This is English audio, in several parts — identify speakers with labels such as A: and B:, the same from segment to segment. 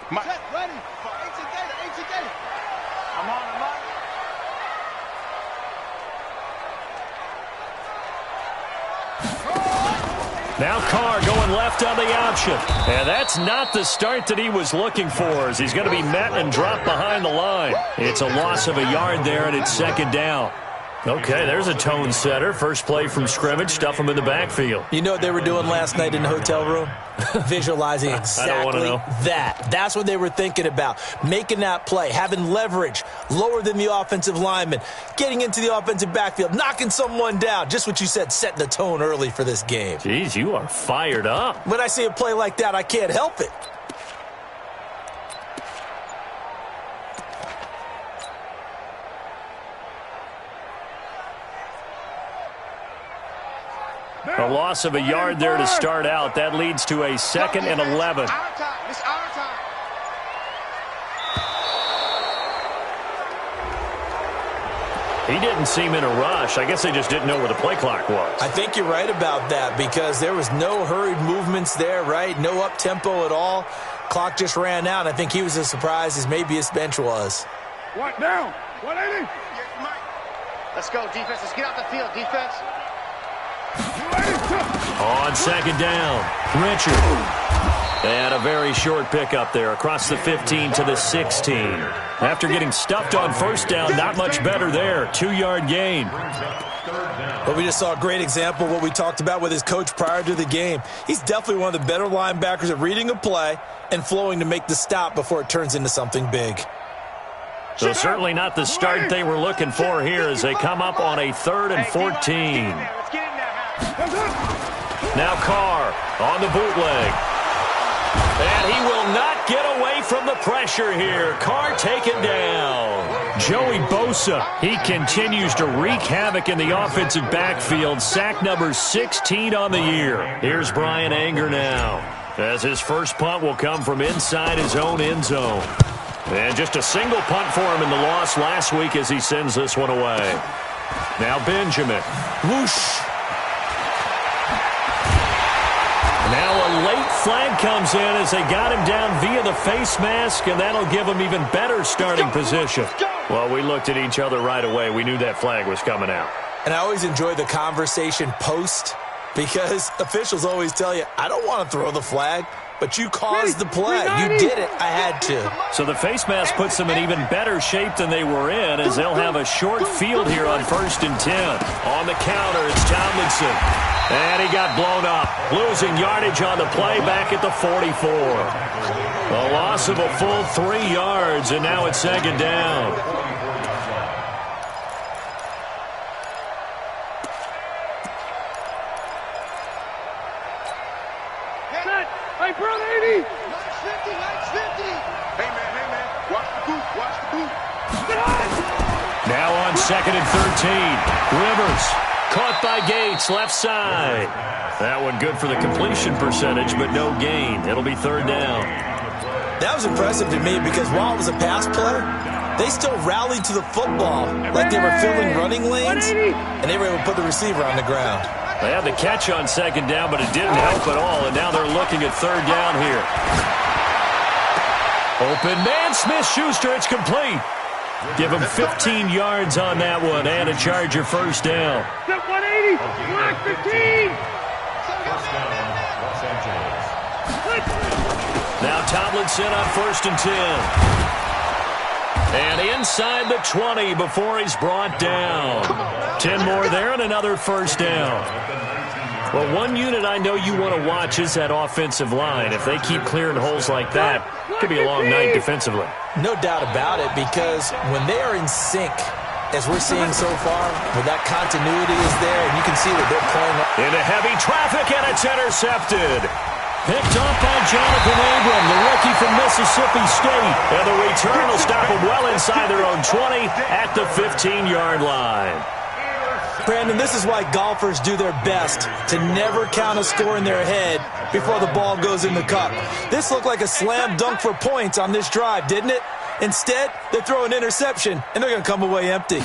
A: Set, ready. Ancient data, ancient data. I'm on.
B: Now Carr going left on the option. And that's not the start that he was looking for, as he's going to be met and dropped behind the line. It's a loss of a yard there, and it's second down. Okay, there's a tone setter. First play from scrimmage, stuff him in the backfield.
C: You know what they were doing last night in the hotel room? Visualizing exactly that. That's what they were thinking about. Making that play, having leverage, lower than the offensive lineman, getting into the offensive backfield, knocking someone down. Just what you said, setting the tone early for this game.
B: Jeez, you are fired up.
C: When I see a play like that, I can't help it.
B: A loss of a yard there to start out. That leads to a 2nd and 11.
A: It's our time.
B: He didn't seem in a rush. I guess they just didn't know where the play clock was.
C: I think you're right about that because there was no hurried movements there, right? No up-tempo at all. Clock just ran out. I think he was as surprised as maybe his bench was.
A: What now? 180. Let's go, defense. Let's get out the field, defense.
B: On second down, Richard. And a very short pickup there across the 15 to the 16. After getting stuffed on first down, not much better there. 2-yard gain.
C: But we just saw a great example of what we talked about with his coach prior to the game. He's definitely one of the better linebackers at reading a play and flowing to make the stop before it turns into something big.
B: So certainly not the start they were looking for here as they come up on a 3rd and 14. Now Carr on the bootleg. And he will not get away from the pressure here. Carr taken down. Joey Bosa, he continues to wreak havoc in the offensive backfield. Sack number 16 on the year. Here's Brian Anger now, as his first punt will come from inside his own end zone. And just a single punt for him in the loss last week as he sends this one away. Now Benjamin. Whoosh. Now a late flag comes in as they got him down via the face mask, and that'll give him even better starting position. Well, we looked at each other right away. We knew that flag was coming out.
C: And I always enjoy the conversation post because officials always tell you, I don't want to throw the flag, but you caused the play. You did it. I had to.
B: So the face mask puts them in even better shape than they were in as they'll have a short field here on 1st and 10. On the counter, it's Tomlinson. And he got blown up, losing yardage on the play back at the 44. A loss of a full 3 yards, and now it's second down.
A: Hey, Brown 80. Nice 50, nice 50. Hey, man. Watch the boot.
B: Now on 2nd and 13. Rivers. Caught by Gates, left side. That one good for the completion percentage, but no gain. It'll be 3rd down.
C: That was impressive to me because while it was a pass play, they still rallied to the football like they were filling running lanes, and they were able to put the receiver on the ground.
B: They had the catch on 2nd down, but it didn't help at all, and now they're looking at 3rd down here. Open man, Smith-Schuster, it's complete. Give him 15 yards on that one and a Charger first down.
A: 180, 15.
B: Now Tomlinson on 1st and 10. And inside the 20 before he's brought down. 10 more there and another first down. Well, one unit I know you want to watch is that offensive line. If they keep clearing holes like that, it could be a long night defensively.
C: No doubt about it, because when they are in sync, as we're seeing so far, when that continuity is there, and you can see that they're playing
B: into heavy traffic, and it's intercepted. Picked off by Jonathan Abram, the rookie from Mississippi State. And the return will stop them well inside their own 20 at the 15-yard line.
C: Brandon, this is why golfers do their best to never count a score in their head before the ball goes in the cup. This looked like a slam dunk for points on this drive, didn't it? Instead, they throw an interception, and they're going to come away empty.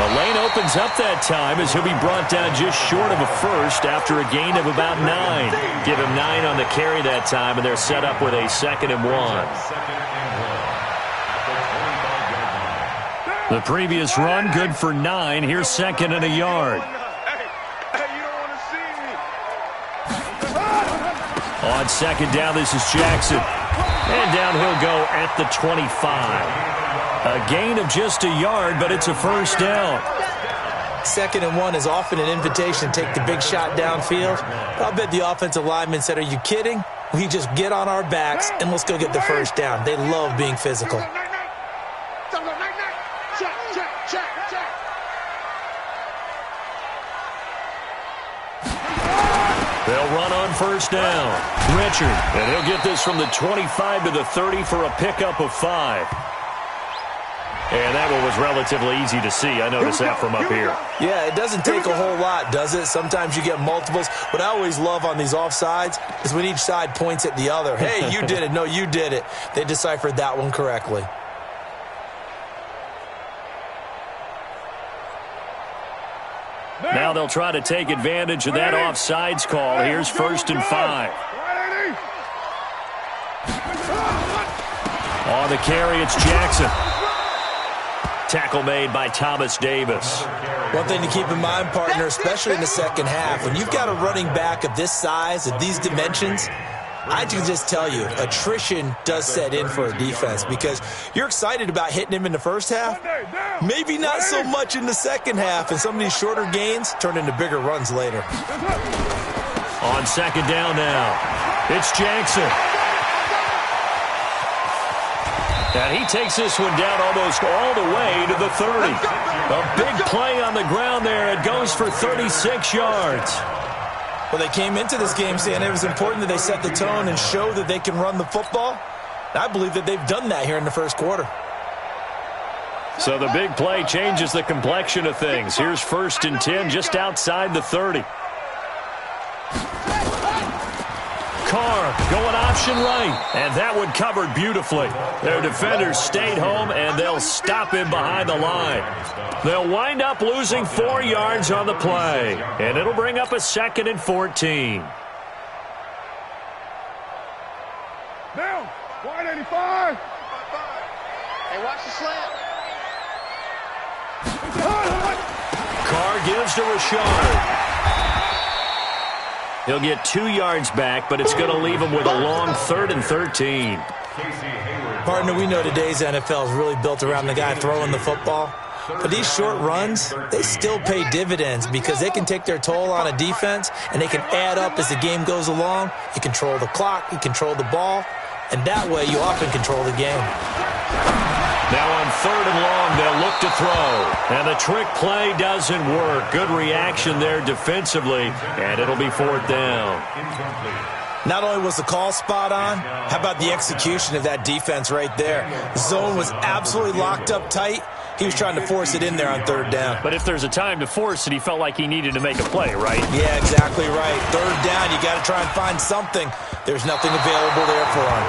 B: The lane opens up that time as he'll be brought down just short of a first after a gain of about 9. Give him 9 on the carry that time, and they're set up with a 2nd and 1. The previous run, good for 9. Here's 2nd and a yard. On 2nd down, this is Jackson. And down he'll go at the 25. A gain of just a yard, but it's a first down.
C: 2nd and 1 is often an invitation to take the big shot downfield. I'll bet the offensive lineman said, are you kidding? We just get on our backs and let's go get the first down. They love being physical.
B: They'll run on first down. Richard, and he'll get this from the 25 to the 30 for a pickup of 5. And that one was relatively easy to see. I noticed that from up here.
C: Yeah, it doesn't take a whole lot, does it? Sometimes you get multiples. What I always love on these offsides is when each side points at the other. Hey, you did it. No, you did it. They deciphered that one correctly.
B: Now they'll try to take advantage of that offsides call. Here's 1st and 5. On the carry, it's Jackson. Tackle made by Thomas Davis.
C: One thing to keep in mind, partner, especially in the second half, when you've got a running back of this size, of these dimensions, I can just tell you, attrition does set in for a defense because you're excited about hitting him in the first half. Maybe not so much in the second half, and some of these shorter gains turn into bigger runs later.
B: On 2nd down now, it's Jackson. And he takes this one down almost all the way to the 30. A big play on the ground there. It goes for 36 yards.
C: Well, they came into this game saying it was important that they set the tone and show that they can run the football. I believe that they've done that here in the first quarter.
B: So the big play changes the complexion of things. Here's 1st and 10 just outside the 30. Carr going option right, and that one covered beautifully. Their defenders stayed home, and they'll stop him behind the line. They'll wind up losing 4 yards on the play, and it'll bring up a 2nd and 14.
A: Down, wide 85.
D: Hey, watch the slant.
B: Carr gives to Rashard. He'll get 2 yards back, but it's going to leave him with a long 3rd and 13.
C: Partner, we know today's NFL is really built around the guy throwing the football. But these short runs, they still pay dividends because they can take their toll on a defense and they can add up as the game goes along. You control the clock, you control the ball, and that way you often control the game.
B: Now on 3rd and long, they'll look to throw. And the trick play doesn't work. Good reaction there defensively, and it'll be 4th down.
C: Not only was the call spot on, how about the execution of that defense right there? The zone was absolutely locked up tight. He was trying to force it in there on 3rd down.
B: But if there's a time to force it, he felt like he needed to make a play, right?
C: Yeah, exactly right. 3rd down, you got to try and find something. There's nothing available there for him.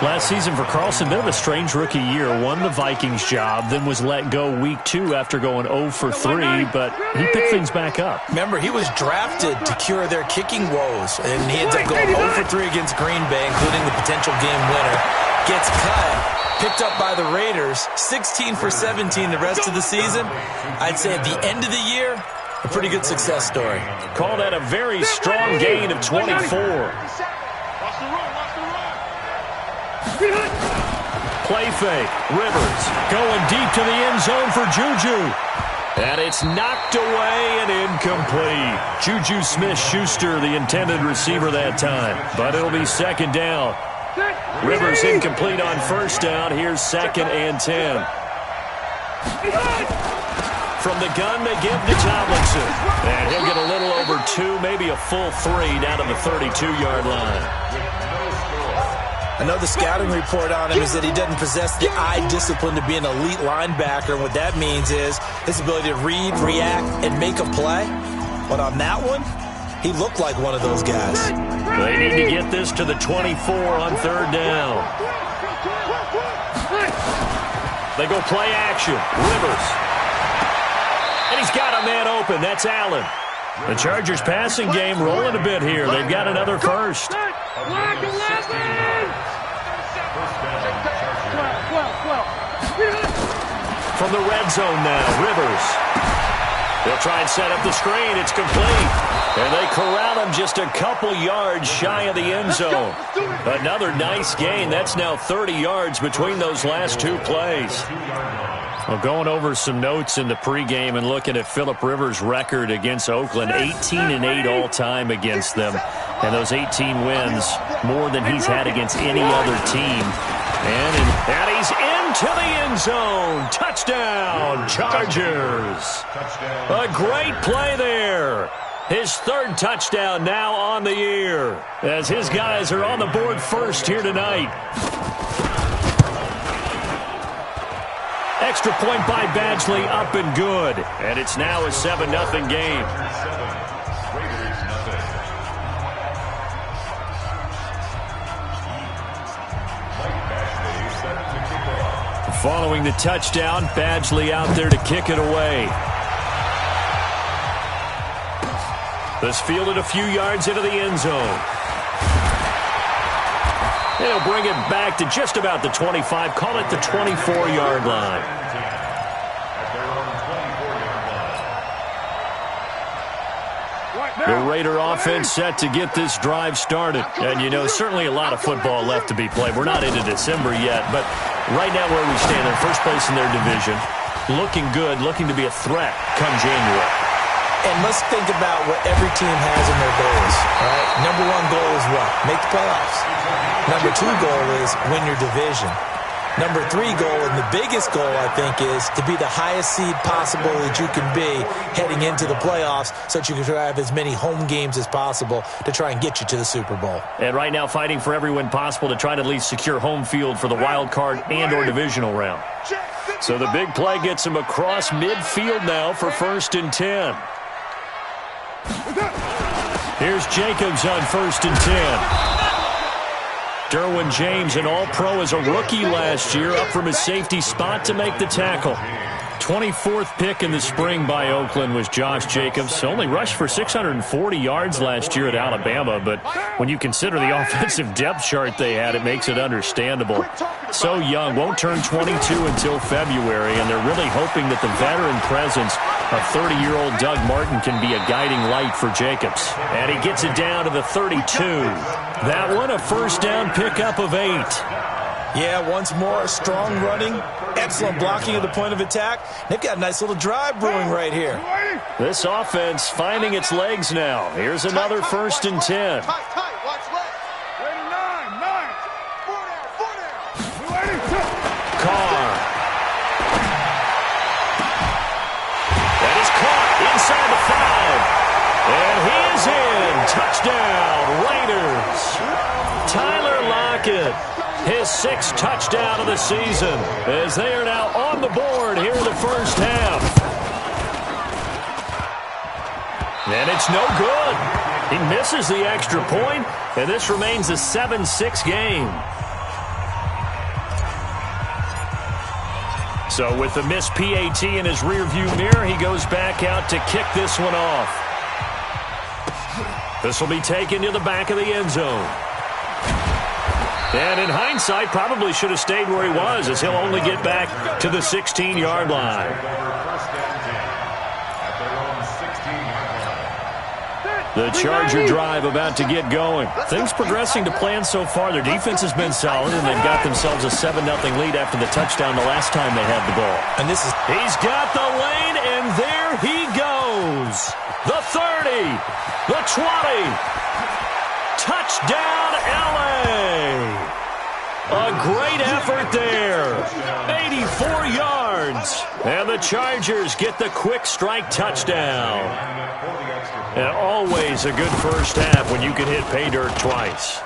B: Last season for Carlson, bit of a strange rookie year. Won the Vikings job, then was let go week 2 after going 0 for 3, but he picked things back up.
C: Remember, he was drafted to cure their kicking woes, and he ends up going 0 for 3 against Green Bay, including the potential game winner. Gets cut, picked up by the Raiders, 16 for 17 the rest of the season. I'd say at the end of the year, a pretty good success story.
B: Call that a very strong gain of 24. Play fake. Rivers going deep to the end zone for Juju. And it's knocked away and incomplete. Juju Smith-Schuster, the intended receiver that time. But it'll be 2nd down. Rivers incomplete on 1st down. Here's 2nd and 10. From the gun, they give to Tomlinson. And he'll get a little over 2, maybe a full 3 down to the 32-yard line.
C: I know the scouting report on him is that he doesn't possess the eye discipline to be an elite linebacker. And what that means is his ability to read, react, and make a play. But on that one, he looked like one of those guys.
B: They need to get this to the 24 on 3rd down. They go play action. Rivers. And he's got a man open. That's Allen. The Chargers passing game rolling a bit here. They've got another first.
A: Black 11!
B: From the red zone now, Rivers. They'll try and set up the screen. It's complete. And they corral him just a couple yards shy of the end zone. Another nice gain. That's now 30 yards between those last two plays. Well, going over some notes in the pregame and looking at Phillip Rivers' record against Oakland, 18-8 all-time against them. And those 18 wins, more than he's had against any other team. And he's into the end zone. Touchdown, Chargers. A great play there. His third touchdown now on the year, as his guys are on the board first here tonight. Extra point by Badgley, up and good. And it's now a 7-0 game. Following the touchdown, Badgley out there to kick it away. This fielded a few yards into the end zone. And he'll bring it back to just about the 25. Call it the 24-yard line. The Raider offense set to get this drive started. And, you know, certainly a lot of football left to be played. We're not into December yet, but right now where we stand, in first place in their division, looking good, looking to be a threat come January.
C: And let's think about what every team has in their goals. All right? Number one goal is what? Make the playoffs. Number two goal is win your division. Number three goal, and the biggest goal, I think, is to be the highest seed possible that you can be heading into the playoffs so that you can have as many home games as possible to try and get you to the Super Bowl.
B: And right now fighting for every win possible to try to at least secure home field for the wild card and or divisional round. So the big play gets him across midfield now for 1st and 10. Here's Jacobs on 1st and 10. Derwin James, an all-pro as a rookie last year, up from his safety spot to make the tackle. 24th pick in the spring by Oakland was Josh Jacobs. Only rushed for 640 yards last year at Alabama, but when you consider the offensive depth chart they had, it makes it understandable. So young, won't turn 22 until February, and they're really hoping that the veteran presence of 30-year-old Doug Martin can be a guiding light for Jacobs. And he gets it down to the 32. That one a first down pickup of 8.
C: Yeah, once more, strong running, excellent blocking at the point of attack. They've got a nice little drive brewing right here.
B: This offense finding its legs now. Here's another 1st and 10. Carr. That is caught inside the 5. And he is in. Touchdown, Raiders. Tyler Lockett. His 6th touchdown of the season as they are now on the board here in the first half. And it's no good. He misses the extra point, and this remains a 7-6 game. So with the missed PAT in his rearview mirror, he goes back out to kick this one off. This will be taken to the back of the end zone. And in hindsight, probably should have stayed where he was, as he'll only get back to the 16-yard line. The Charger drive about to get going. Things progressing to plan so far. Their defense has been solid, and they've got themselves a 7-0 lead after the touchdown the last time they had the ball. And this is... He's got the lane, and there he goes. The 30, the 20. Touchdown, L.A. A great effort there. 84 yards. And the Chargers get the quick strike touchdown. And always a good first half when you can hit pay dirt twice.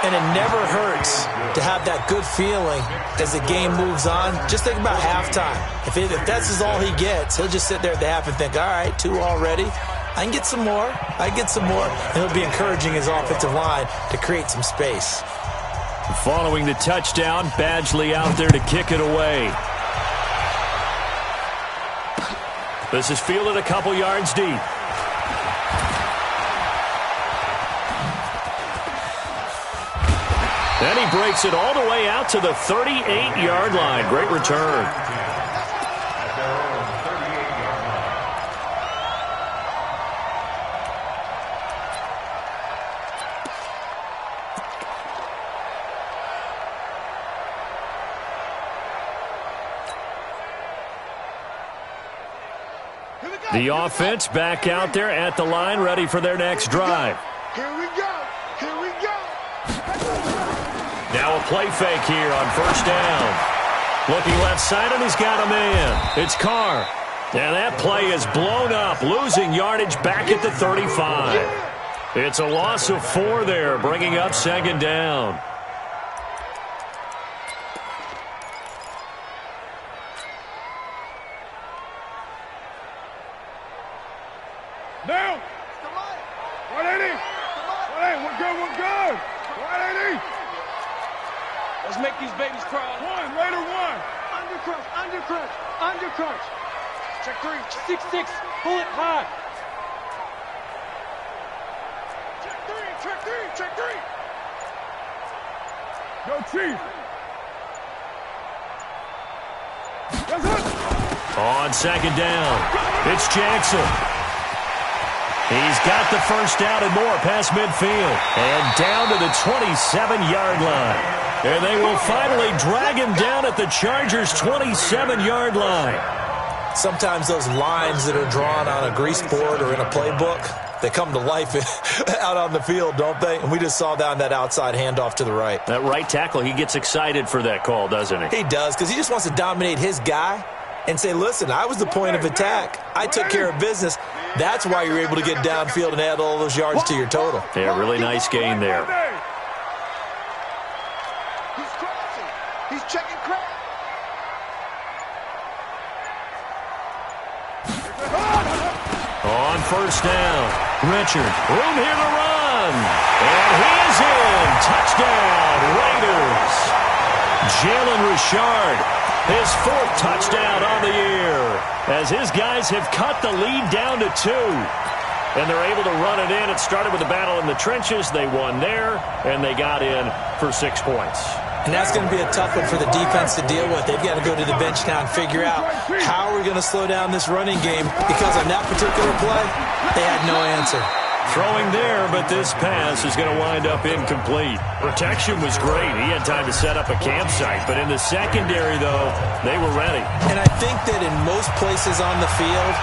C: And it never hurts to have that good feeling as the game moves on. Just think about halftime. If that's all he gets, he'll just sit there at the half and think, all right, 2 already. I can get some more. I get some more. And he'll be encouraging his offensive line to create some space.
B: Following the touchdown, Badgley out there to kick it away. This is fielded a couple yards deep. And he breaks it all the way out to the 38-yard line. Great return. The offense back out there at the line, ready for their next drive.
A: Here we go. Here we go.
B: Now a play fake here on first down. Looking left side, and he's got a man. It's Carr. And that play is blown up, losing yardage back at the 35. It's a loss of 4 there, bringing up second down.
A: Down. 180. 180. We're good. We're good. 180.
E: Let's make these babies crawl.
A: One. Later one.
E: Undercrunch. Undercrunch. Undercrunch. Check 3. 6-6. Pull it high.
A: Check 3. Check 3. Check 3. Go Chief. Yes, sir.
B: On second down, it's Jackson. He's got the first down and more past midfield. And down to the 27-yard line. And they will finally drag him down at the Chargers' 27-yard line.
C: Sometimes those lines that are drawn on a grease board or in a playbook, they come to life out on the field, don't they? And we just saw down that outside handoff to the right.
B: That right tackle, he gets excited for that call, doesn't he?
C: He does, because he just wants to dominate his guy and say, listen, I was the point of attack. I took care of business. That's why you're able to get downfield and add all those yards to your total.
B: Yeah, really nice gain there.
D: He's crossing. He's checking crack.
B: On first down, Richard, room here to run. And he is in. Touchdown, Raiders. Jalen Richard, his 4th touchdown on the year, as his guys have cut the lead down to 2. And they're able to run it in. It started with a battle in the trenches. They won there, and they got in for 6 points.
C: And that's going to be a tough one for the defense to deal with. They've got to go to the bench now and figure out how are we going to slow down this running game, because on that particular play, they had no answer.
B: Throwing there, but this pass is going to wind up incomplete. Protection was great. He had time to set up a campsite, but in the secondary, though, they were ready.
C: And I think that in most places on the field,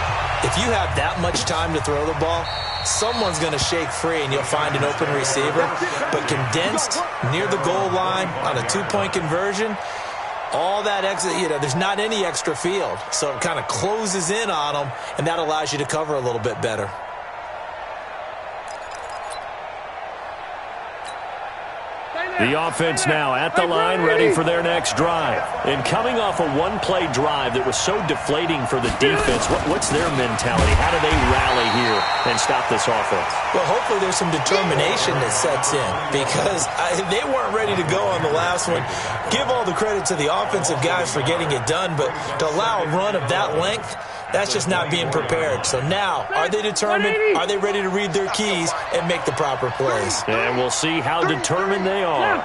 C: if you have that much time to throw the ball, someone's going to shake free and you'll find an open receiver. But condensed near the goal line on a 2-point conversion, all that extra, there's not any extra field. So it kind of closes in on them, and that allows you to cover a little bit better.
B: The offense now at the line, ready for their next drive. And coming off a one-play drive that was so deflating for the defense, what's their mentality? How do they rally here and stop this offense?
C: Well, hopefully there's some determination that sets in, because they weren't ready to go on the last one. Give all the credit to the offensive guys for getting it done, but to allow a run of that length, that's just not being prepared. So now, are they determined? Are they ready to read their keys and make the proper plays?
B: And we'll see how determined they are. On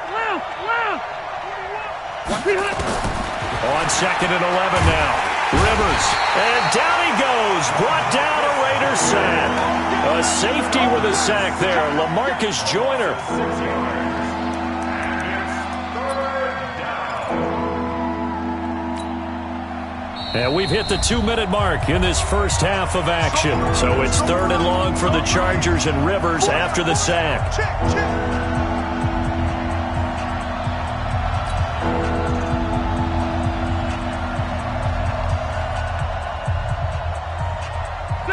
B: second and 11 now. Rivers. And down he goes. Brought down a Raiders sack. A safety with a sack there. LaMarcus Joyner. And we've hit the 2-minute mark in this first half of action. So it's 3rd and long for the Chargers, and Rivers after the sack.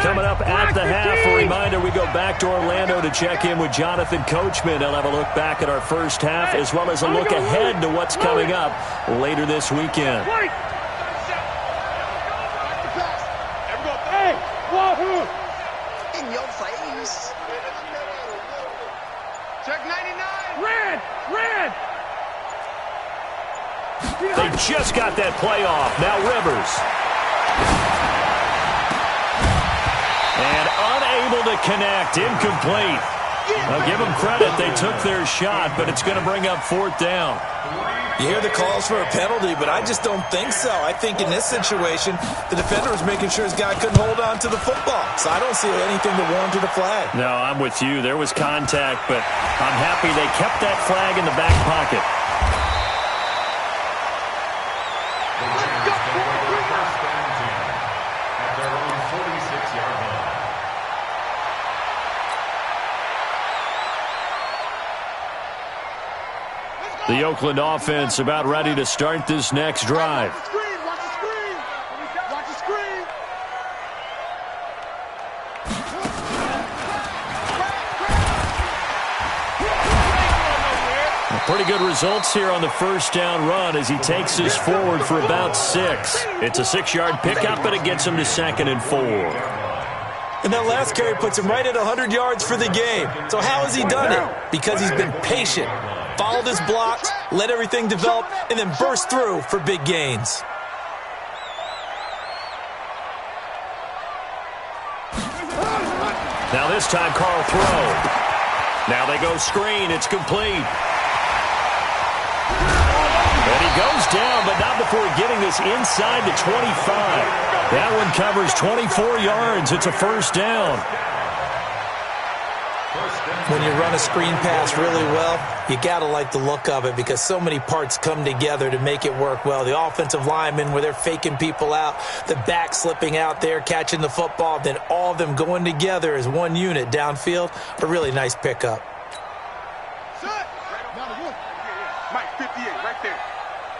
B: Coming up at the half, a reminder, we go back to Orlando to check in with Jonathan Coachman. He'll have a look back at our first half, as well as a look ahead to what's coming up later this weekend.
D: In your face.
A: Check 99.
E: Red! Red!
B: They just got that play off. Now Rivers. connect. Incomplete. I'll give them credit. They took their shot, but it's going to bring up 4th down.
C: You hear the calls for a penalty, but I just don't think so. I think in this situation, the defender was making sure his guy couldn't hold on to the football. So I don't see anything that warranted a flag.
B: No, I'm with you. There was contact, but I'm happy they kept that flag in the back pocket. The Oakland offense about ready to start this next drive.
A: Watch the screen. Watch the screen. Watch the screen.
B: Pretty good results here on the first down run as he takes this forward for about 6. It's a 6-yard pickup, but it gets him to 2nd and 4.
C: And that last carry puts him right at 100 yards for the game. So how has he done it? Because he's been patient, followed his blocks, let everything develop, and then burst through for big gains.
B: Now this time, Carl throw. Now they go screen. It's complete. And he goes down, but not before getting this inside the 25. That one covers 24 yards. It's a 1st down.
C: When you run a screen pass really well, you got to like the look of it because so many parts come together to make it work well. The offensive linemen, where they're faking people out, the back slipping out there, catching the football, then all of them going together as one unit downfield. A really nice pickup.
A: Mike, 58, right there.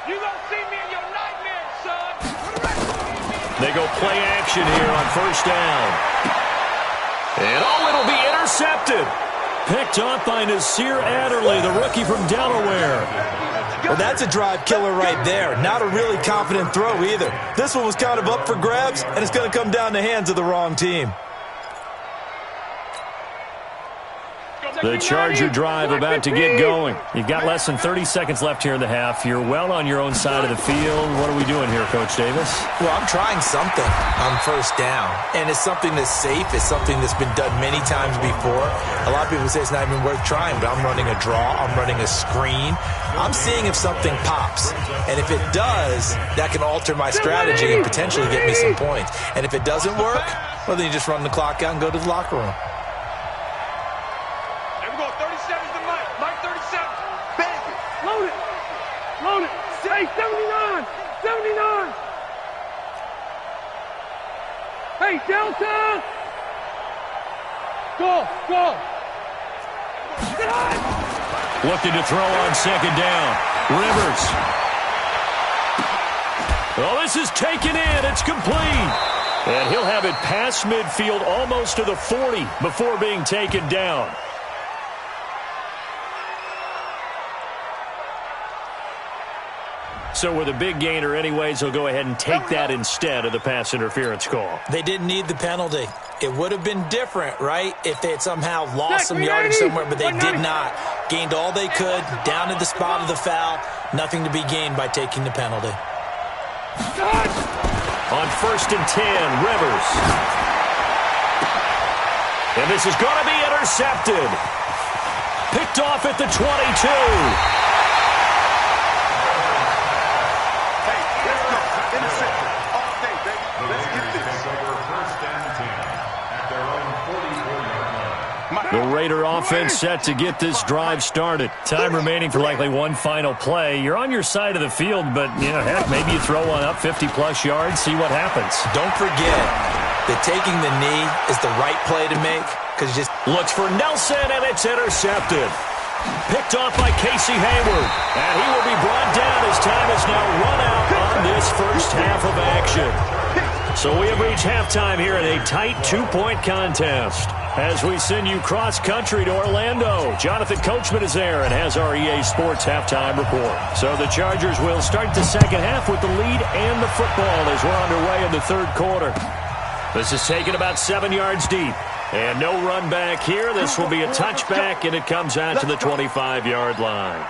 E: You gonna see me in your nightmares, son.
B: They go play action here on 1st down. And it'll be intercepted. Picked off by Nasir Adderley, the rookie from Delaware.
C: Well, that's a drive killer right there. Not a really confident throw either. This one was kind of up for grabs, and it's going to come down the hands of the wrong team.
B: The Charger drive about to get going. You've got less than 30 seconds left here in the half. You're well on your own side of the field. What are we doing here, Coach Davis?
C: Well, I'm trying something on 1st down, and it's something that's safe. It's something that's been done many times before. A lot of people say it's not even worth trying, but I'm running a draw. I'm running a screen. I'm seeing if something pops, and if it does, that can alter my strategy and potentially get me some points. And if it doesn't work, well, then you just run the clock out and go to the locker room.
E: Load it. Hey, 79. 79. Hey, Delta. Go.
B: Looking to throw on 2nd down. Rivers. Well, this is taken in. It's complete. And he'll have it past midfield almost to the 40 before being taken down. So with a big gainer anyways, he'll go ahead and take that instead of the pass interference call.
C: They didn't need the penalty. It would have been different, right, if they had somehow lost some yardage somewhere, but they did not. Gained all they could, down at the spot of the foul. Nothing to be gained by taking the penalty.
B: On 1st and 10, Rivers. And this is going to be intercepted. Picked off at the 22. The Raider offense set to get this drive started. Time remaining for likely one final play. You're on your side of the field, but, heck, maybe you throw one up 50-plus yards, see what happens.
C: Don't forget that taking the knee is the right play to make because you just
B: looks for Nelson, and it's intercepted. Picked off by Casey Hayward, and he will be brought down as time is now run out on this first half of action. So we have reached halftime here in a tight 2-point contest. As we send you cross-country to Orlando, Jonathan Coachman is there and has our EA Sports halftime report. So the Chargers will start the second half with the lead and the football as we're underway in the 3rd quarter. This is taken about 7 yards deep. And no run back here. This will be a touchback, and it comes out to the 25-yard line.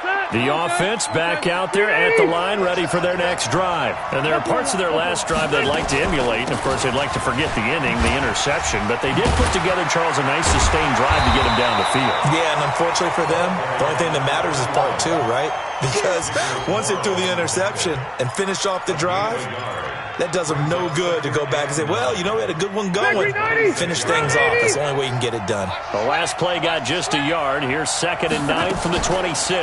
E: Set.
B: The offense back out there at the line, ready for their next drive. And there are parts of their last drive they'd like to emulate. And, of course, they'd like to forget the inning, the interception. But they did put together, Charles, a nice sustained drive to get him down the field. Yeah, and unfortunately for them, the only thing that matters is part two, right? Because once they threw the interception and finished off the drive, that does them no good to go back and say, well, you know, we had a good one going. Finish things off. That's the only way you can get it done. The last play got just a yard. Here's 2nd and 9 from the 26.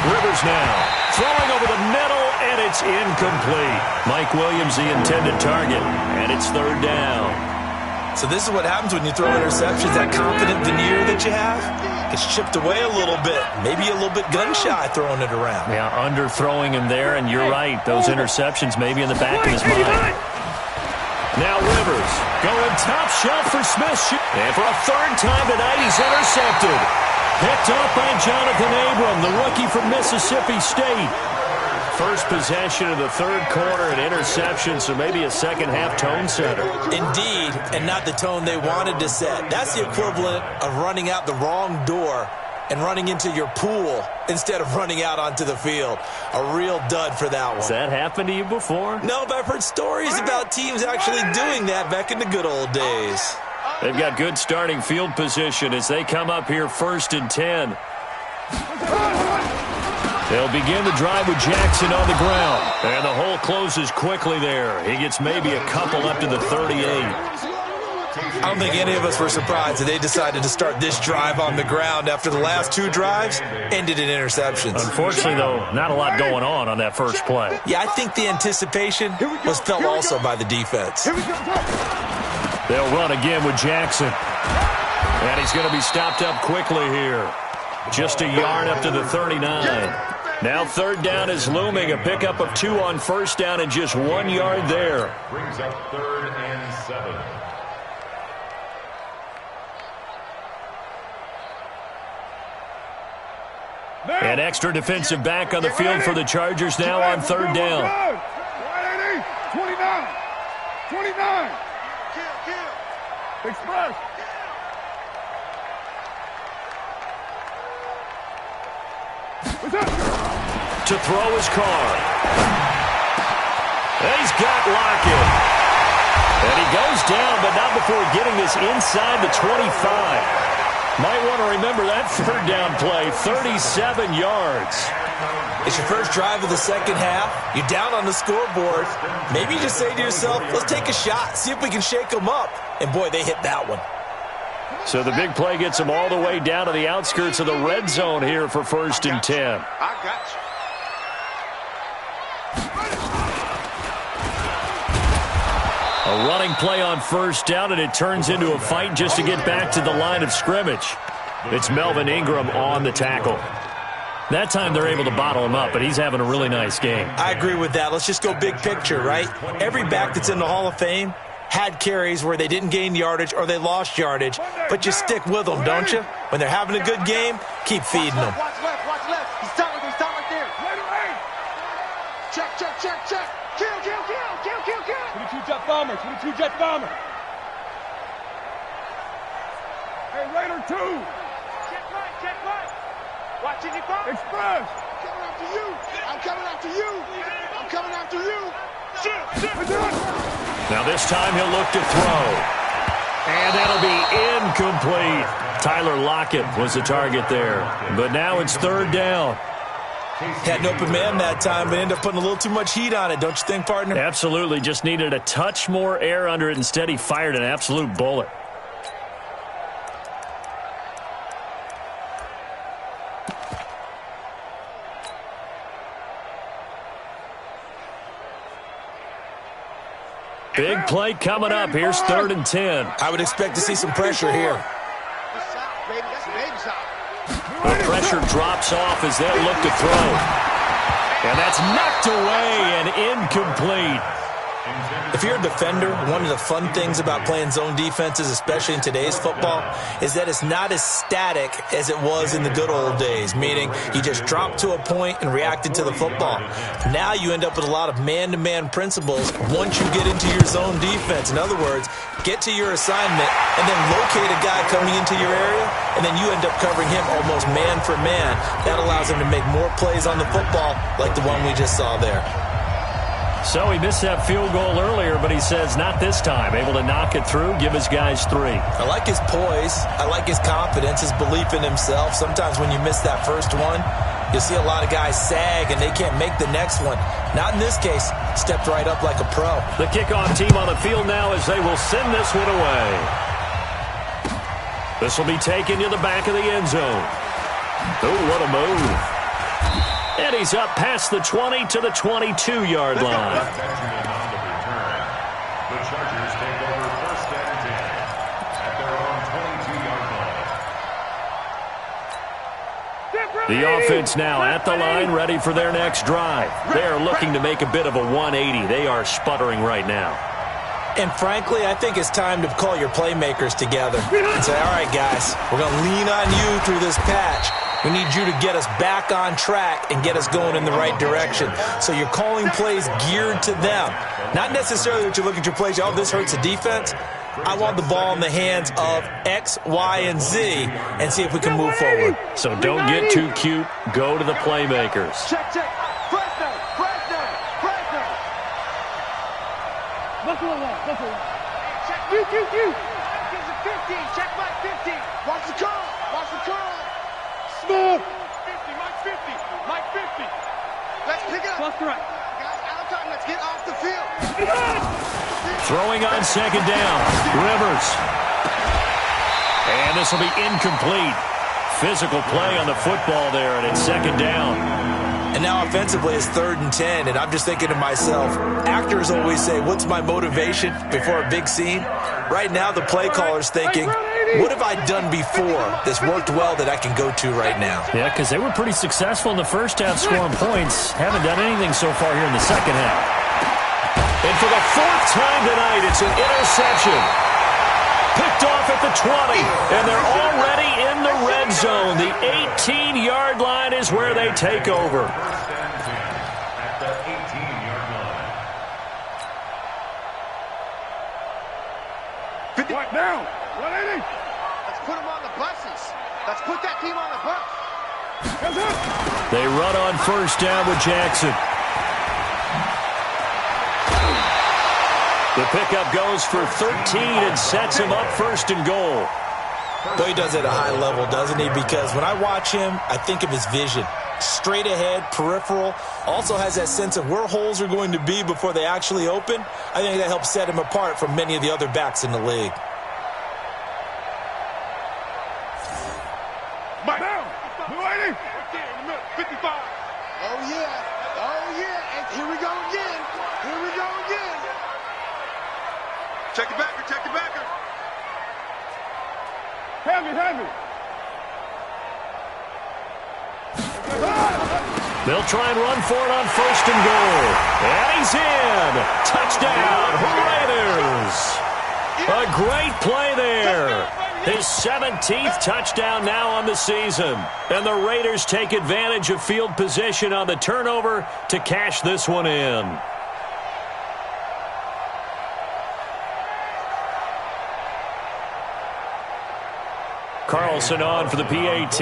B: Rivers now throwing over the middle, and it's incomplete. Mike Williams, the intended target, and it's 3rd down. So this is what happens when you throw interceptions. That confident veneer that you have gets chipped away a little bit. Maybe a little bit gun-shy throwing it around. Yeah, underthrowing him there, and you're right. Those interceptions maybe in the back of his mind. Now Rivers going top shelf for Smith. And for a 3rd time tonight, he's intercepted. Picked up by Jonathan Abram, the rookie from Mississippi State. First possession of the 3rd quarter, an interception, so maybe a second-half tone setter. Indeed, and not the tone they wanted to set. That's the equivalent of running out the wrong door and running into your pool instead of running out onto the field. A real dud for that one. Has that happened to you before? No, but I've heard stories about teams actually doing that back in the good old days. They've got good starting field position as they come up here 1st and 10. They'll begin the drive with Jackson on the ground. And the hole closes quickly there. He gets maybe a couple up to the 38. I don't think any of us were surprised that they decided to start this drive on the ground after the last 2 drives ended in interceptions. Unfortunately, though, not a lot going on that first play. Yeah, I think the anticipation was felt also by the defense. They'll run again with Jackson. And he's going to be stopped up quickly here. Just a yard up to the 39. Now 3rd down is looming. A pickup of 2 on 1st down and just 1 yard there.
F: Brings up 3rd and 7.
B: An extra defensive back on the field for the Chargers now on 3rd down.
A: 29. 29. Express.
B: To throw his car. He's got Lockett. And he goes down, but not before getting this inside the 25. Might want to remember that 3rd down play, 37 yards. It's your first drive of the second half. You're down on the scoreboard. Maybe you just say to yourself, let's take a shot, see if we can shake them up. And, boy, they hit that one. So the big play gets them all the way down to the outskirts of the red zone here for 1st and 10.
D: I got you.
B: A running play on 1st down, and it turns into a fight just to get back to the line of scrimmage. It's Melvin Ingram on the tackle. That time they're able to bottle him up, but he's having a really nice game. I agree with that. Let's just go big picture, right? Every back that's in the Hall of Fame had carries where they didn't gain yardage or they lost yardage, but you stick with them, don't you? When they're having a good game, keep feeding them.
D: Watch left, watch left. He's stopping there. Check. Kill.
E: 22 jet bomber.
A: Hey, Raider 2.
D: Check right. Watching your bomb.
A: Express.
D: I'm coming after you.
B: Now this time he'll look to throw. And that'll be incomplete. Tyler Lockett was the target there. But now it's 3rd down.
C: Had an open man that time, but ended up putting a little too much heat on it, don't you think, partner?
B: Absolutely. Just needed a touch more air under it. Instead, he fired an absolute bullet. Big play coming up. Here's 3rd and 10.
C: I would expect to see some pressure here.
B: The pressure drops off as they'll look to throw. And that's knocked away and incomplete.
C: If you're a defender, one of the fun things about playing zone defenses, especially in today's football, is that it's not as static as it was in the good old days, meaning you just dropped to a point and reacted to the football. Now you end up with a lot of man-to-man principles once you get into your zone defense. In other words, get to your assignment and then locate a guy coming into your area, and then you end up covering him almost man for man. That allows him to make more plays on the football like the one we just saw there.
B: So he missed that field goal earlier, but he says not this time. Able to knock it through, give his guys 3.
C: I like his poise. I like his confidence, his belief in himself. Sometimes when you miss that first one, you'll see a lot of guys sag and they can't make the next one. Not in this case. Stepped right up like a pro.
B: The kickoff team on the field now as they will send this one away. This will be taken to the back of the end zone. Oh, what a move. And he's up past the 20 to the 22-yard line.
F: Benjamin on the return. The Chargers take over 1st and 10 at their own 22-yard line.
B: The offense now at the line, ready for their next drive. They are looking to make a bit of a 180. They are sputtering right now.
C: And frankly, I think it's time to call your playmakers together and say, all right, guys, we're going to lean on you through this patch. We need you to get us back on track and get us going in the right direction. So you're calling plays geared to them. Not necessarily that you look at your plays, oh, this hurts the defense. I want the ball in the hands of X, Y, and Z and see if we can move forward.
B: So don't get too cute. Go to the playmakers.
E: Check, check. Fresno, Fresno, Fresno. Buffalo one, Buffalo one. Check, you. Gives it 15, check my 15. Watch the curl, watch the curl. Smooth. 50, Mike 50, Mike 50. Let's pick it up. Plus the right. Guys, out of time, let's get off the field.
B: Throwing on 2nd down. Rivers. And this will be incomplete. Physical play on the football there, and it's 2nd down.
C: And now offensively it's 3rd and 10, and I'm just thinking to myself, actors always say, what's my motivation before a big scene? Right now the play caller's thinking, what have I done before that's worked well that I can go to right now?
B: Yeah, because they were pretty successful in the first half scoring points. Haven't done anything so far here in the second half. And for the 4th time tonight, it's an interception. Picked off at the 20, and they're already in the red zone. The 18-yard line is where they take over.
F: 1st and 10 at the 18-yard line.
A: 50. What now? 180.
D: Let's put them on the buses. Let's put that team on the bus.
B: They run on 1st down with Jackson. The pickup goes for 13 and sets him up 1st and goal.
C: Boy, he does it at a high level, doesn't he? Because when I watch him, I think of his vision. Straight ahead, peripheral, also has that sense of where holes are going to be before they actually open. I think that helps set him apart from many of the other backs in the league.
A: Mike down. 280. 55.
D: Oh, yeah. Oh, yeah. And here we go again. Here we go again.
A: Check the backer, check the backer. Hand me.
B: They'll try and run for it on 1st and goal. And he's in. Touchdown, Raiders. A great play there. His 17th touchdown now on the season. And the Raiders take advantage of field position on the turnover to cash this one in. Carlson on for the PAT.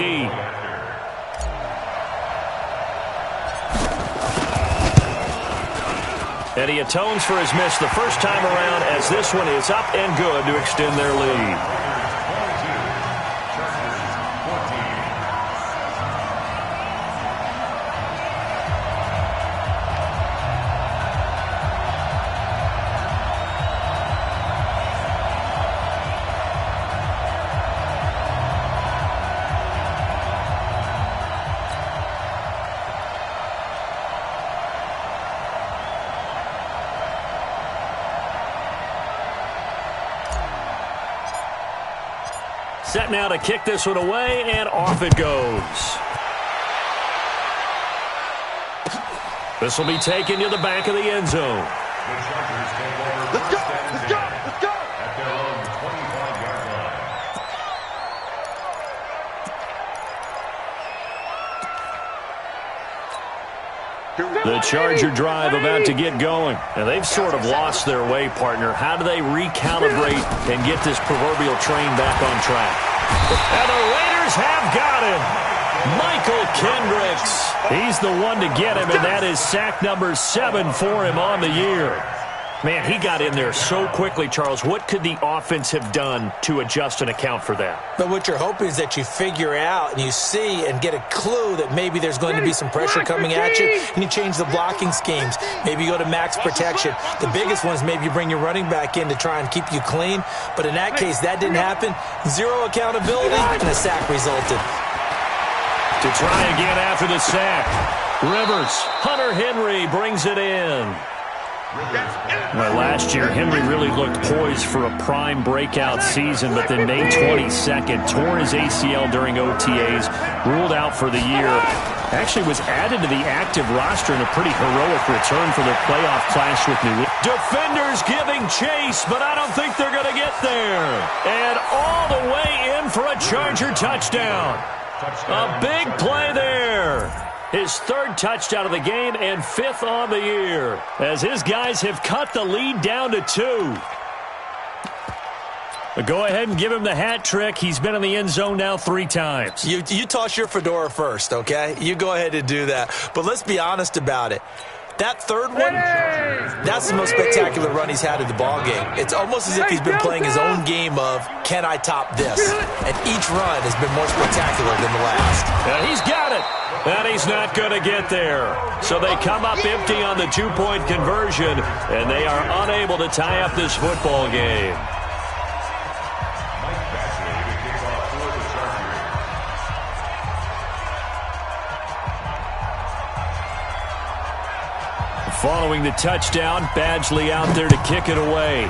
B: And he atones for his miss the first time around as this one is up and good to extend their lead. Set now to kick this one away, and off it goes. This will be taken to the back of the end zone.
F: The Chargers take over
D: Let's go!
F: first and
D: Let's
F: 10
D: go! Let's go!
F: at their own 25-yard line.
B: The Charger drive about to get going. And they've sort of lost their way, partner. How do they recalibrate and get this proverbial train back on track? And the Raiders have got him. Michael Kendricks. He's the one to get him, and that is sack number 7 for him on the year. Man, he got in there so quickly, Charles. What could the offense have done to adjust and account for that?
C: But what you're hoping is that you figure out and you see and get a clue that maybe there's going to be some pressure coming at you, and you change the blocking schemes. Maybe you go to max protection. The biggest one is maybe you bring your running back in to try and keep you clean. But in that case, that didn't happen. Zero accountability, and a sack resulted.
B: To try again after the sack. Rivers, Hunter Henry brings it in. Well, last year, Henry really looked poised for a prime breakout season, but then May 22nd, tore his ACL during OTAs, ruled out for the year. Actually was added to the active roster in a pretty heroic return for their playoff clash with New England. Defenders giving chase, but I don't think they're going to get there. And all the way in for a Charger touchdown. A big play there. His 3rd touchdown of the game and 5th on the year, as his guys have cut the lead down to 2. But go ahead and give him the hat trick. He's been in the end zone now 3 times.
C: You toss your fedora first, okay? You go ahead and do that. But let's be honest about it. That 3rd one, that's the most spectacular run he's had in the ballgame. It's almost as if he's been playing his own game of, can I top this? And each run has been more spectacular than the last.
B: And he's got it. And he's not going to get there. So they come up empty on the 2-point conversion, and they are unable to tie up this football game. Following the touchdown, Badgley out there to kick it away.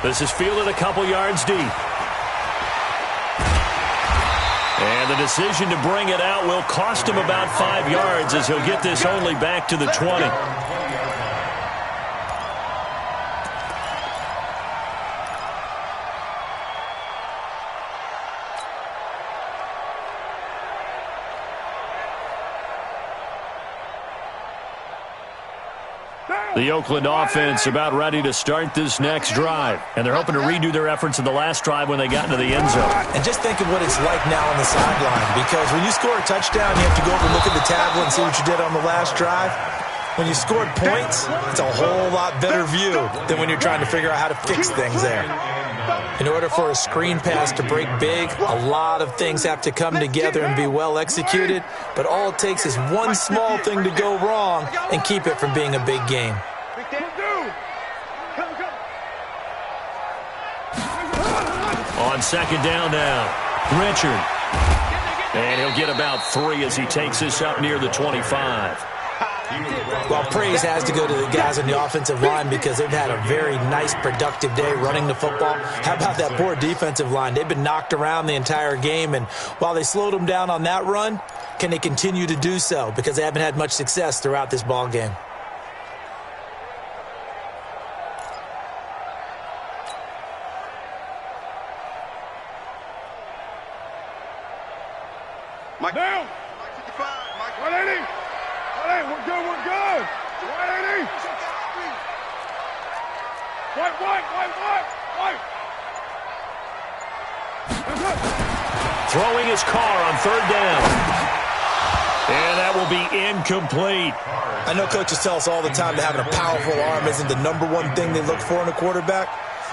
B: This is fielded a couple yards deep. And the decision to bring it out will cost him about 5 yards, as he'll get this only back to the 20. The Oakland offense about ready to start this next drive. And they're hoping to redo their efforts in the last drive when they got into the end zone.
C: And just think of what it's like now on the sideline. Because when you score a touchdown, you have to go over and look at the tablet and see what you did on the last drive. When you scored points, it's a whole lot better view than when you're trying to figure out how to fix things there. In order for a screen pass to break big, a lot of things have to come together and be well executed. But all it takes is one small thing to go wrong and keep it from being a big game.
B: On 2nd down now, Richard. And he'll get about 3 as he takes this up near the 25.
C: Well, praise has to go to the guys on the offensive line because they've had a very nice, productive day running the football. How about that poor defensive line? They've been knocked around the entire game, and while they slowed them down on that run, can they continue to do so? Because they haven't had much success throughout this ball game.
A: Mike down. Mike 55. Mike 180. 180. We're good. We're good. 180. White.
B: Throwing his car on 3rd down. And that will be incomplete.
C: I know coaches tell us all the time that having a powerful arm isn't the #1 thing they look for in a quarterback.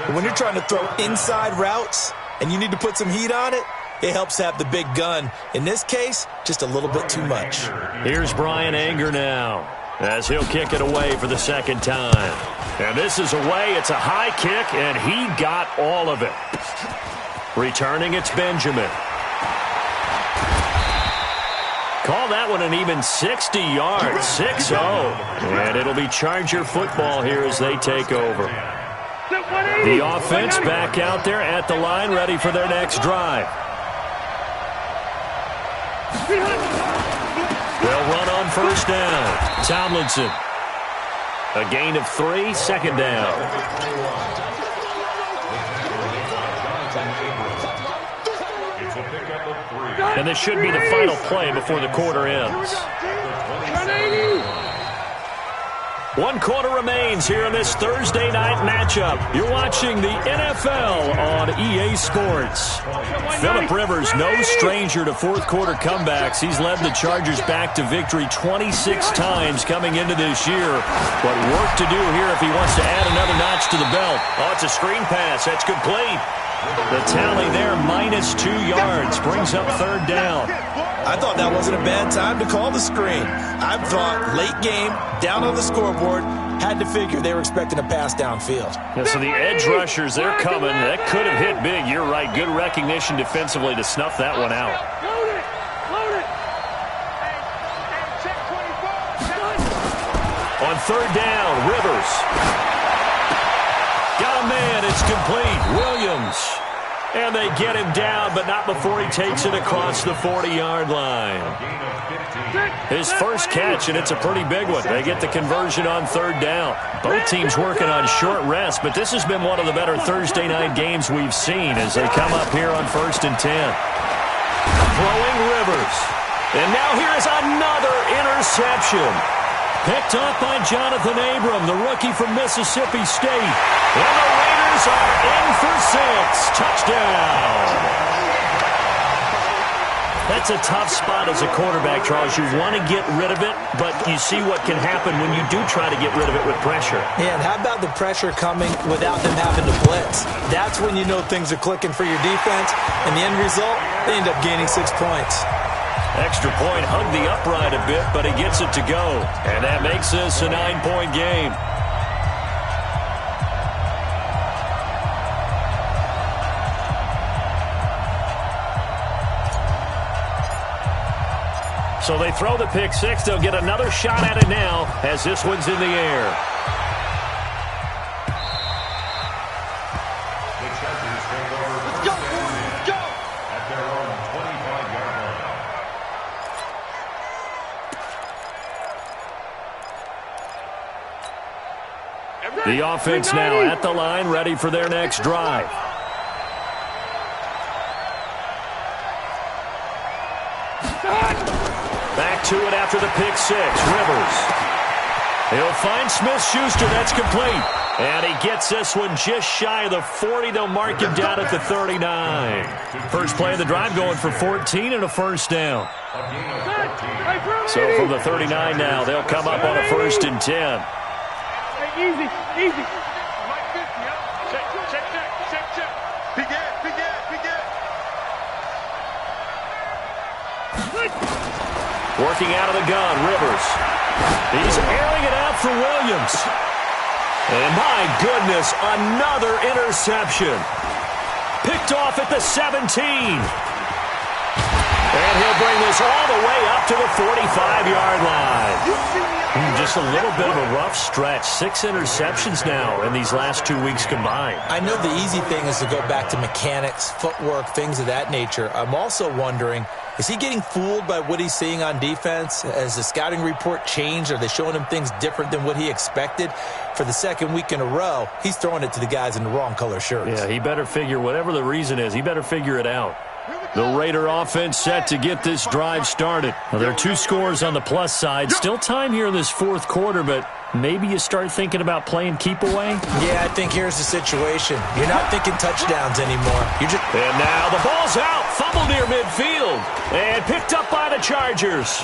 C: But when you're trying to throw inside routes and you need to put some heat on it, it helps to have the big gun. In this case, just a little bit too much.
B: Here's Brian Anger now, as he'll kick it away for the 2nd time. And this is away. It's a high kick, and he got all of it. Returning, it's Benjamin. Call that one an even 60 yards, 6-0. And it'll be Charger football here as they take over. The offense back out there at the line, ready for their next drive. They'll run on on first down. Tomlinson. A gain of 3, second down. And this should be the final play before the quarter ends. 1 quarter remains here in this Thursday night matchup. You're watching the NFL on EA Sports. Phillip Rivers, no stranger to fourth quarter comebacks. He's led the Chargers back to victory 26 times coming into this year. But work to do here if he wants to add another notch to the belt. Oh, it's a screen pass. That's complete. The tally there, -2 yards, brings up third down.
C: I thought that wasn't a bad time to call the screen. I thought late game, down on the scoreboard, had to figure they were expecting a pass downfield.
B: Yeah, so the edge rushers, they're coming. That could have hit big. You're right. Good recognition defensively to snuff that one out.
E: Load it. Load it. Check 24.
B: On third down, Rivers. Got a man. It's complete. Williams. And they get him down, but not before he takes it across the 40-yard line. His first catch, and it's a pretty big one. They get the conversion on third down. Both teams working on short rest, but this has been one of the better Thursday night games we've seen as they come up here on 1st and 10. Throwing Rivers. And now here is another interception. Picked off by Jonathan Abram, the rookie from Mississippi State. And the Raiders are in for 6. Touchdown. That's a tough spot as a quarterback, Charles. You want to get rid of it, but you see what can happen when you do try to get rid of it with pressure.
C: Yeah, and how about the pressure coming without them having to blitz? That's when you know things are clicking for your defense, and the end result, they end up gaining 6 points.
B: Extra point hugged the upright a bit, but he gets it to go. And that makes this a 9-point game. So they throw the pick six. They'll get another shot at it now as this one's in the air. The offense now at the line, ready for their next drive. Back to it after the pick six. Rivers. He'll find Smith-Schuster. That's complete. And he gets this one just shy of the 40. They'll mark him down at the 39. First play of the drive going for 14 and a first down. So from the 39 now, they'll come up on a 1st and 10.
E: Easy, easy. Mike 50, huh? Check. Begin.
B: Working out of the gun, Rivers. He's airing it out for Williams. And my goodness, another interception. Picked off at the 17. And he'll bring this all the way up to the 45-yard line. Just a little bit of a rough stretch. 6 interceptions now in these last 2 weeks combined.
C: I know the easy thing is to go back to mechanics, footwork, things of that nature. I'm also wondering, is he getting fooled by what he's seeing on defense? Has the scouting report changed? Are they showing him things different than what he expected? For the second week in a row, he's throwing it to the guys in the wrong color shirts.
B: Yeah, he better figure, whatever the reason is, he better figure it out. The Raider offense set to get this drive started. Now, there are 2 scores on the plus side. Still time here in this fourth quarter, but maybe you start thinking about playing keep away?
C: Yeah, I think here's the situation. You're not thinking touchdowns anymore.
B: And now the ball's out. Fumble near midfield. And picked up by the Chargers.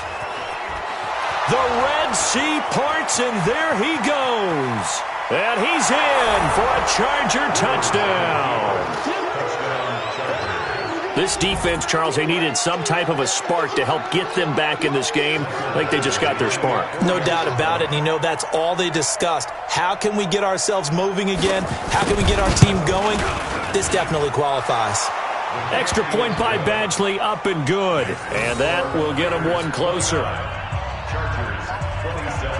B: The Red Sea parts, and there he goes. And he's in for a Charger touchdown. This defense, Charles, they needed some type of a spark to help get them back in this game. I think they just got their spark.
C: No doubt about it. And, you know, that's all they discussed. How can we get ourselves moving again? How can we get our team going? This definitely qualifies.
B: Extra point by Badgley, up and good. And that will get them one closer.
F: Chargers 27.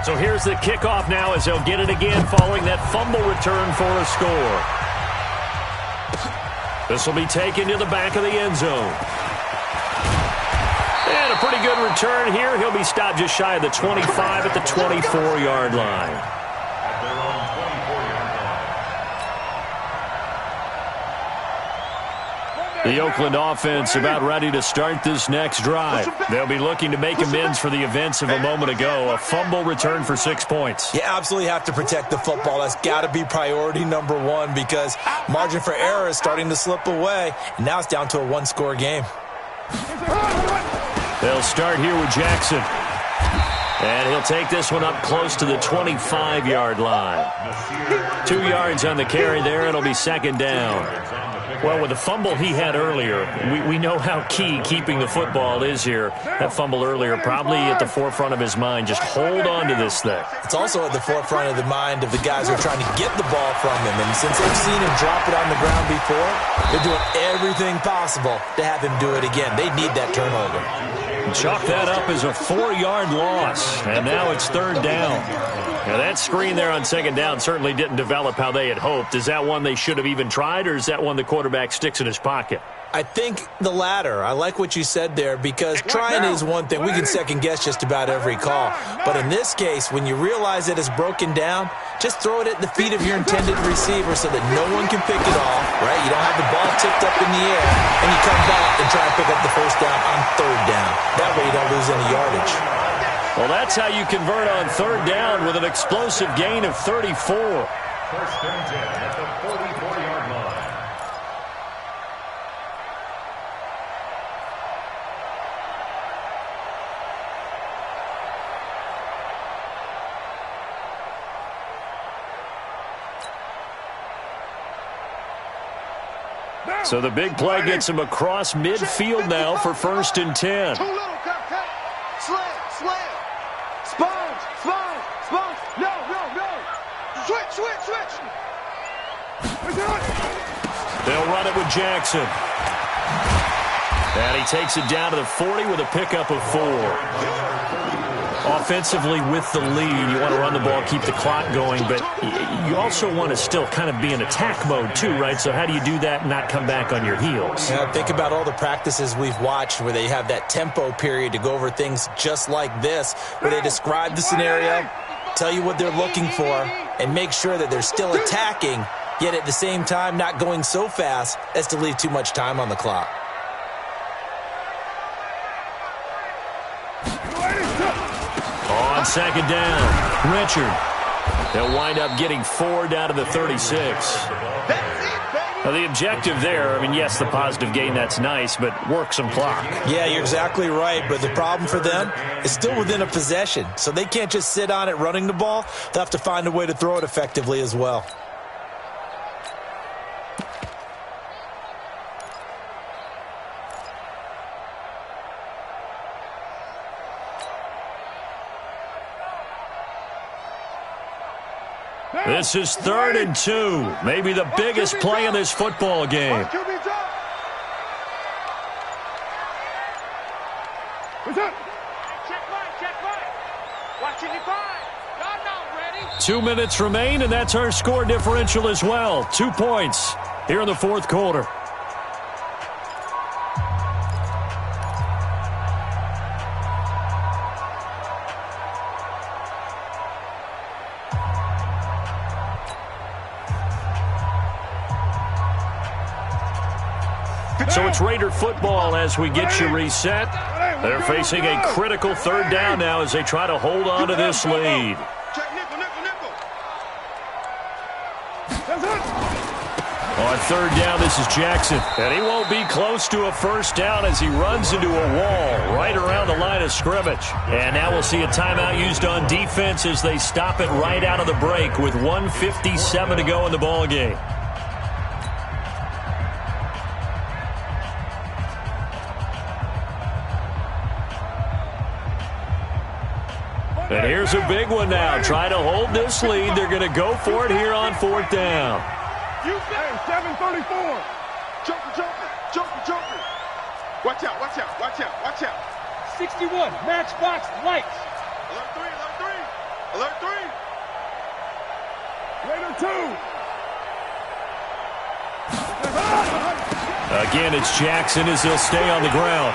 B: So here's the kickoff now as they'll get it again following that fumble return for a score. This will be taken to the back of the end zone. And a pretty good return here. He'll be stopped just shy of the 25 at the 24-yard line.
F: At their own 24-yard line.
B: The Oakland offense about ready to start this next drive. They'll be looking to make amends for the events of a moment ago. A fumble return for 6 points.
C: You absolutely have to protect the football. That's got to be priority number one because margin for error is starting to slip away. And now it's down to a one-score game.
B: They'll start here with Jackson. And he'll take this one up close to the 25-yard line. 2 yards on the carry there. It'll be second down. Well, with the fumble he had earlier, we know how key keeping the football is here. That fumble earlier probably at the forefront of his mind. Just hold on to this thing.
C: It's also at the forefront of the mind of the guys who are trying to get the ball from him. And since they've seen him drop it on the ground before, they're doing everything possible to have him do it again. They need that turnover.
B: Chalk that up as a 4-yard loss, and now it's third down. Now that screen there on second down certainly didn't develop how they had hoped. Is that one they should have even tried, or is that one the quarterback sticks in his pocket?
C: I think the latter. I like what you said there because trying is one thing. We can second-guess just about every call. But in this case, when you realize that it's broken down, just throw it at the feet of your intended receiver so that no one can pick it off, right? You don't have the ball tipped up in the air, and you come back and try and pick up the first down on third down. That way you don't lose any yardage.
B: Well, that's how you convert on third down with an explosive gain of 34.
F: First and 10 at the 44-yard line.
B: So the big play gets him across midfield now for first and 10.
D: Too little, cut. Slam. Sponge. No. Switch.
B: They'll run it with Jackson. And he takes it down to the 40 with a pickup of 4. Offensively with the lead, you want to run the ball, keep the clock going, but you also want to still kind of be in attack mode too, right? So how do you do that and not come back on your heels?
C: Yeah, think about all the practices we've watched where they have that tempo period to go over things just like this, where they describe the scenario, tell you what they're looking for, and make sure that they're still attacking, yet at the same time not going so fast as to leave too much time on the clock.
B: On second down, Richard. They'll wind up getting 4 down to the 36. Now, the objective there, I mean, yes, the positive gain, that's nice, but work some clock.
C: Yeah, you're exactly right, but the problem for them is still within a possession, so they can't just sit on it running the ball. They'll have to find a way to throw it effectively as well.
B: This is 3rd and 2, maybe the biggest play in this football game.
E: Watching you five. Y'all not ready.
B: 2 minutes remain, and that's our score differential as well. 2 points here in the fourth quarter. So it's Raider football as we get you reset. They're facing a critical third down now as they try to hold on to this lead. On third down, this is Jackson. And he won't be close to a first down as he runs into a wall right around the line of scrimmage. And now we'll see a timeout used on defense as they stop it right out of the break with 1:57 to go in the ballgame. And here's a big one now. Try to hold this lead. They're going to go for it here on fourth down.
A: Hey, 734.
D: Joker. Watch out.
A: 61, matchbox lights.
D: Alert three.
A: Alert 3.
E: Raider 2.
B: Again, it's Jackson as he'll stay on the ground.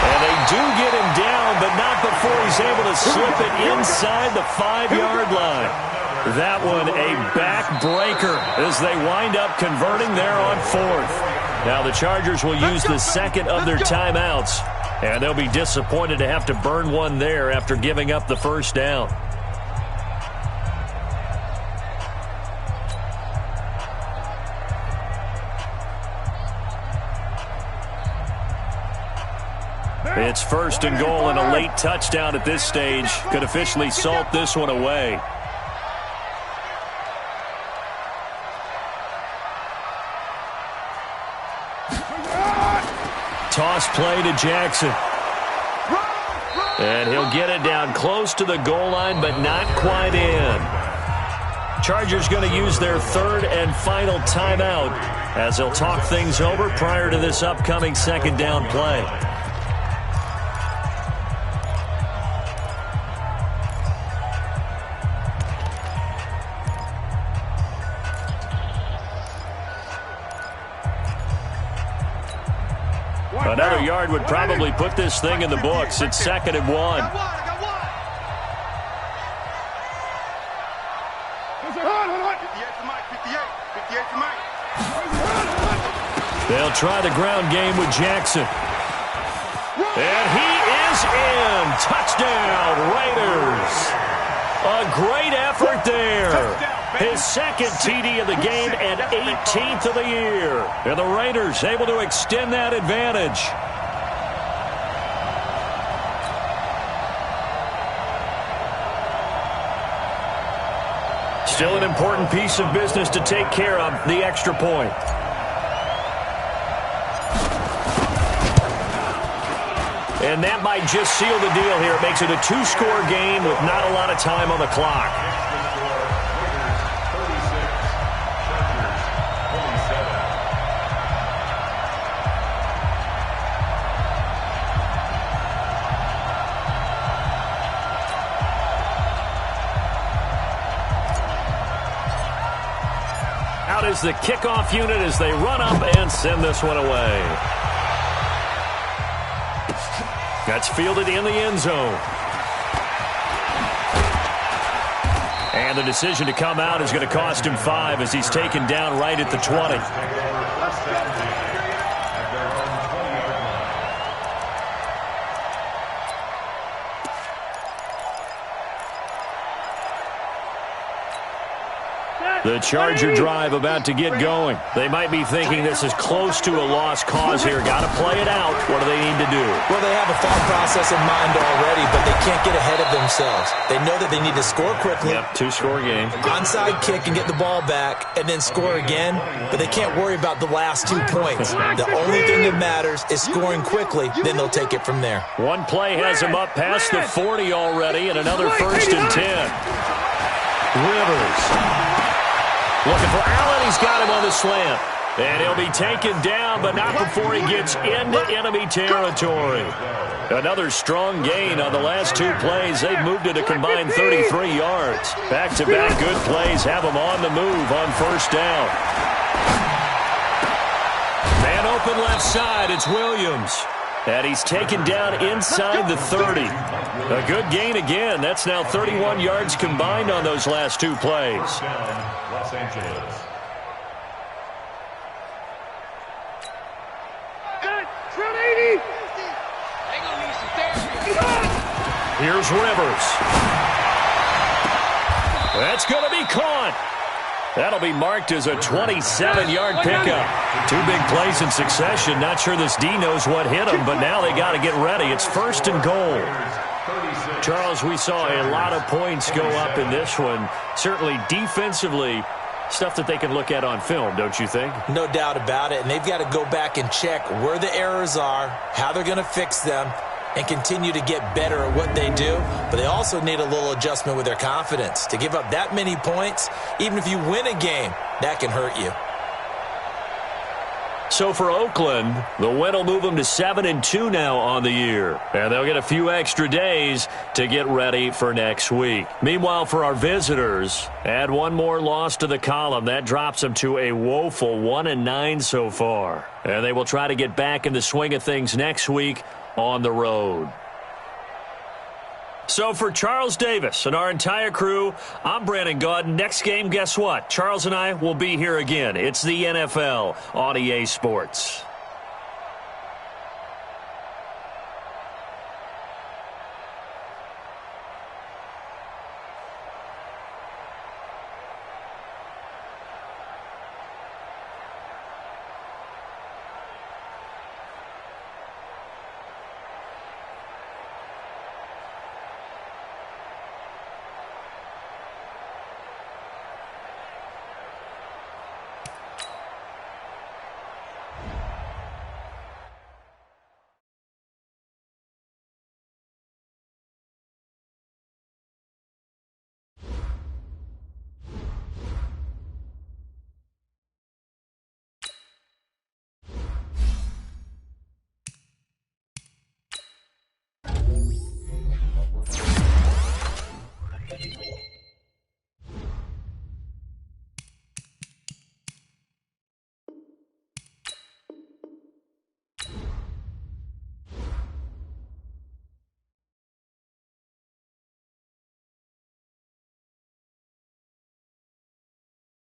B: And they do get him down, but not before he's able to slip it inside the 5-yard line. That one a backbreaker as they wind up converting there on 4th. Now the Chargers will use the second of their timeouts, and they'll be disappointed to have to burn one there after giving up the first down. It's 1st and goal, and a late touchdown at this stage could officially salt this one away. Toss play to Jackson. And he'll get it down close to the goal line, but not quite in. Chargers going to use their 3rd and final timeout as they'll talk things over prior to this upcoming 2nd down play. Another yard would probably put this thing in the books. It's 2nd and 1. They'll try the ground game with Jackson. And he is in. Touchdown, Raiders. A great effort there. His 2nd TD of the game and 18th of the year. And the Raiders able to extend that advantage. Still an important piece of business to take care of, the extra point. And that might just seal the deal here. It makes it a 2-score game with not a lot of time on the clock. Out is the kickoff unit as they run up and send this one away. That's fielded in the end zone. And the decision to come out is going to cost him 5 as he's taken down right at the 20. The Charger drive about to get going. They might be thinking this is close to a lost cause here. Got to play it out. What do they need to do?
C: Well, they have a thought process in mind already, but they can't get ahead of themselves. They know that they need to score quickly.
B: Yep, 2-score game.
C: Onside kick and get the ball back and then score again, but they can't worry about the last 2 points. The only thing that matters is scoring quickly, then they'll take it from there.
B: One play has him up past the 40 already, and another 1st and 10. Rivers. Looking for Allen. He's got him on the slant. And he'll be taken down, but not before he gets into enemy territory. Another strong gain on the last 2 plays. They've moved it a combined 33 yards. Back-to-back good plays have them on the move on 1st down. Man open left side. It's Williams. And he's taken down inside the 30. A good gain again. That's now 31 yards combined on those last 2 plays.
F: Los Angeles.
B: Here's Rivers. That's going to be caught. That'll be marked as a 27-yard pickup. 2 big plays in succession. Not sure this D knows what hit him, but now they got to get ready. It's 1st and goal. Charles, we saw a lot of points go up in this one. Certainly defensively, stuff that they can look at on film, don't you think?
C: No doubt about it, and they've got to go back and check where the errors are, how they're going to fix them, and continue to get better at what they do. But they also need a little adjustment with their confidence. To give up that many points, even if you win a game, that can hurt you.
B: So for Oakland, the win will move them to 7-2 now on the year. And they'll get a few extra days to get ready for next week. Meanwhile, for our visitors, add one more loss to the column. That drops them to a woeful 1-9 so far. And they will try to get back in the swing of things next week on the road. So for Charles Davis and our entire crew, I'm Brandon Gaudin. Next game, guess what? Charles and I will be here again. It's the NFL on EA Sports.